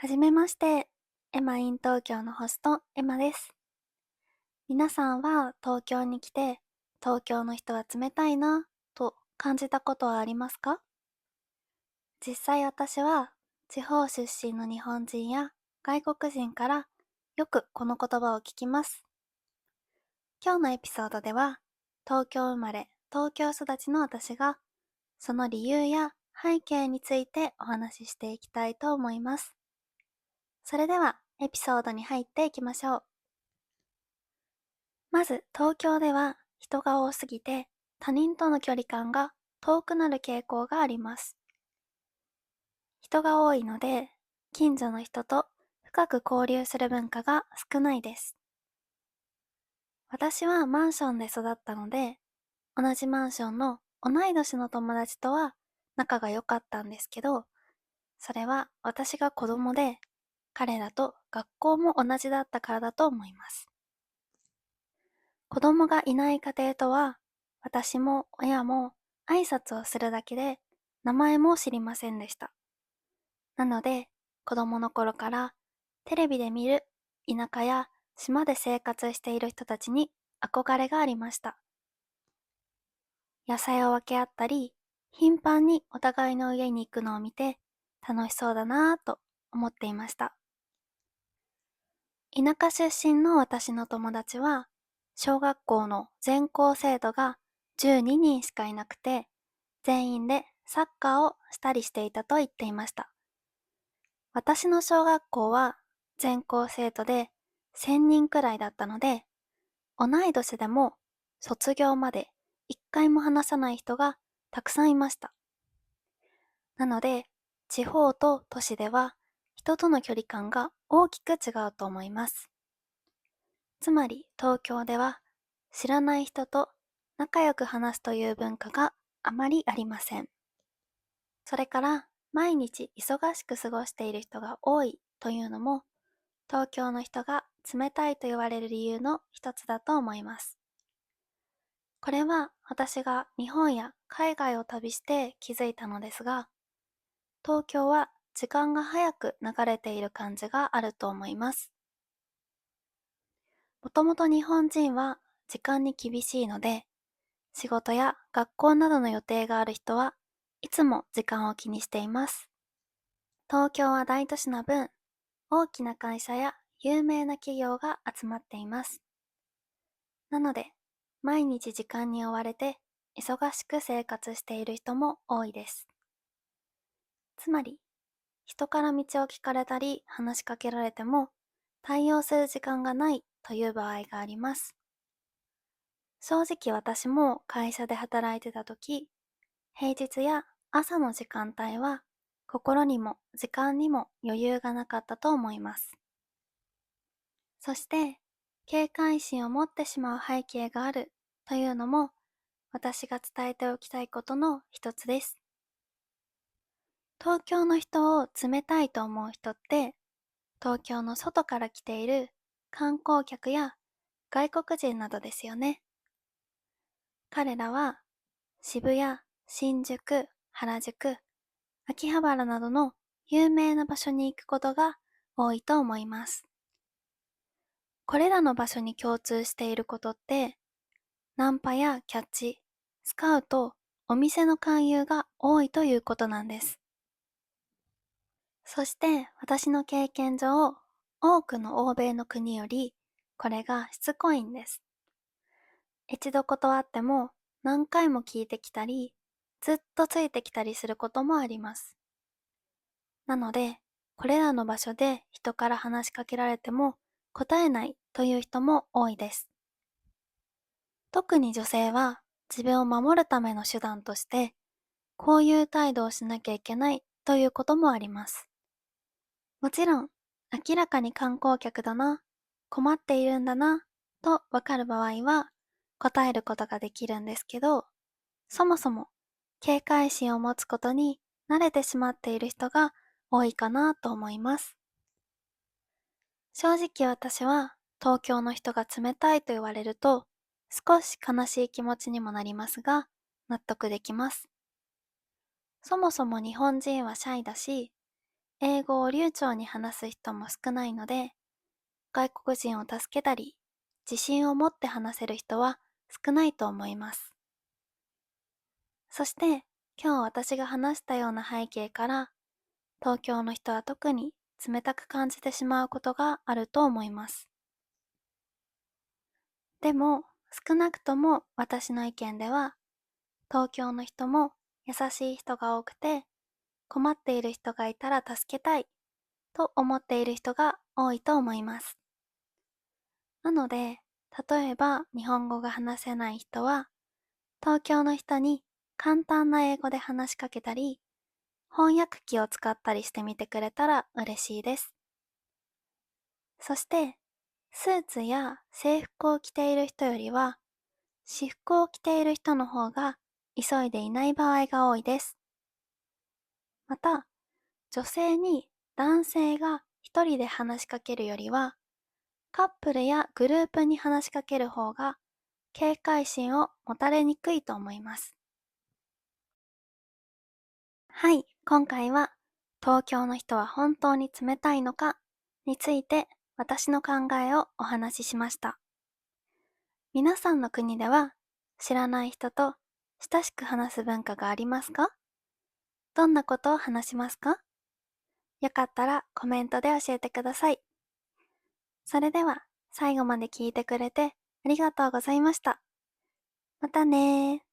はじめまして。エマイン東京のホスト、エマです。皆さんは東京に来て、東京の人は冷たいな、と感じたことはありますか？実際私は、地方出身の日本人や外国人からよくこの言葉を聞きます。今日のエピソードでは、東京生まれ、東京育ちの私が、その理由や背景についてお話ししていきたいと思います。それではエピソードに入っていきましょう。まず東京では人が多すぎて他人との距離感が遠くなる傾向があります。人が多いので近所の人と深く交流する文化が少ないです。私はマンションで育ったので同じマンションの同い年の友達とは仲が良かったんですけど、それは私が子供で彼らと学校も同じだったからだと思います。子供がいない家庭とは、私も親も挨拶をするだけで名前も知りませんでした。なので、子供の頃からテレビで見る田舎や島で生活している人たちに憧れがありました。野菜を分け合ったり、頻繁にお互いの家に行くのを見て楽しそうだなぁと思っていました。田舎出身の私の友達は、小学校の全校生徒が12人しかいなくて、全員でサッカーをしたりしていたと言っていました。私の小学校は全校生徒で1000人くらいだったので、同い年でも卒業まで一回も話さない人がたくさんいました。なので、地方と都市では人との距離感が大きく違うと思います。つまり東京では知らない人と仲良く話すという文化があまりありません。それから毎日忙しく過ごしている人が多いというのも東京の人が冷たいと言われる理由の一つだと思います。これは私が日本や海外を旅して気づいたのですが、東京は時間が早く流れている感じがあると思います。もともと日本人は時間に厳しいので、仕事や学校などの予定がある人はいつも時間を気にしています。東京は大都市の分、大きな会社や有名な企業が集まっています。なので、毎日時間に追われて忙しく生活している人も多いです。つまり、人から道を聞かれたり話しかけられても対応する時間がないという場合があります。正直私も会社で働いてた時、平日や朝の時間帯は心にも時間にも余裕がなかったと思います。そして警戒心を持ってしまう背景があるというのも私が伝えておきたいことの一つです。東京の人を冷たいと思う人って東京の外から来ている観光客や外国人などですよね。彼らは渋谷、新宿、原宿、秋葉原などの有名な場所に行くことが多いと思います。これらの場所に共通していることって、ナンパやキャッチ、スカウト、お店の勧誘が多いということなんです。そして私の経験上、多くの欧米の国よりこれがしつこいんです。一度断っても何回も聞いてきたり、ずっとついてきたりすることもあります。なので、これらの場所で人から話しかけられても答えないという人も多いです。特に女性は自分を守るための手段として、こういう態度をしなきゃいけないということもあります。もちろん、明らかに観光客だな、困っているんだな、とわかる場合は答えることができるんですけど、そもそも警戒心を持つことに慣れてしまっている人が多いかなと思います。正直私は東京の人が冷たいと言われると少し悲しい気持ちにもなりますが納得できます。そもそも日本人はシャイだし、英語を流暢に話す人も少ないので、外国人を助けたり、自信を持って話せる人は少ないと思います。そして、今日私が話したような背景から、東京の人は特に冷たく感じてしまうことがあると思います。でも、少なくとも私の意見では、東京の人も優しい人が多くて、困っている人がいたら助けたいと思っている人が多いと思います。なので、例えば日本語が話せない人は、東京の人に簡単な英語で話しかけたり、翻訳機を使ったりしてみてくれたら嬉しいです。そして、スーツや制服を着ている人よりは、私服を着ている人の方が急いでいない場合が多いです。また、女性に男性が一人で話しかけるよりは、カップルやグループに話しかける方が警戒心を持たれにくいと思います。はい、今回は東京の人は本当に冷たいのかについて私の考えをお話ししました。皆さんの国では知らない人と親しく話す文化がありますか？どんなことを話しますか？よかったらコメントで教えてください。それでは最後まで聞いてくれてありがとうございました。またねー。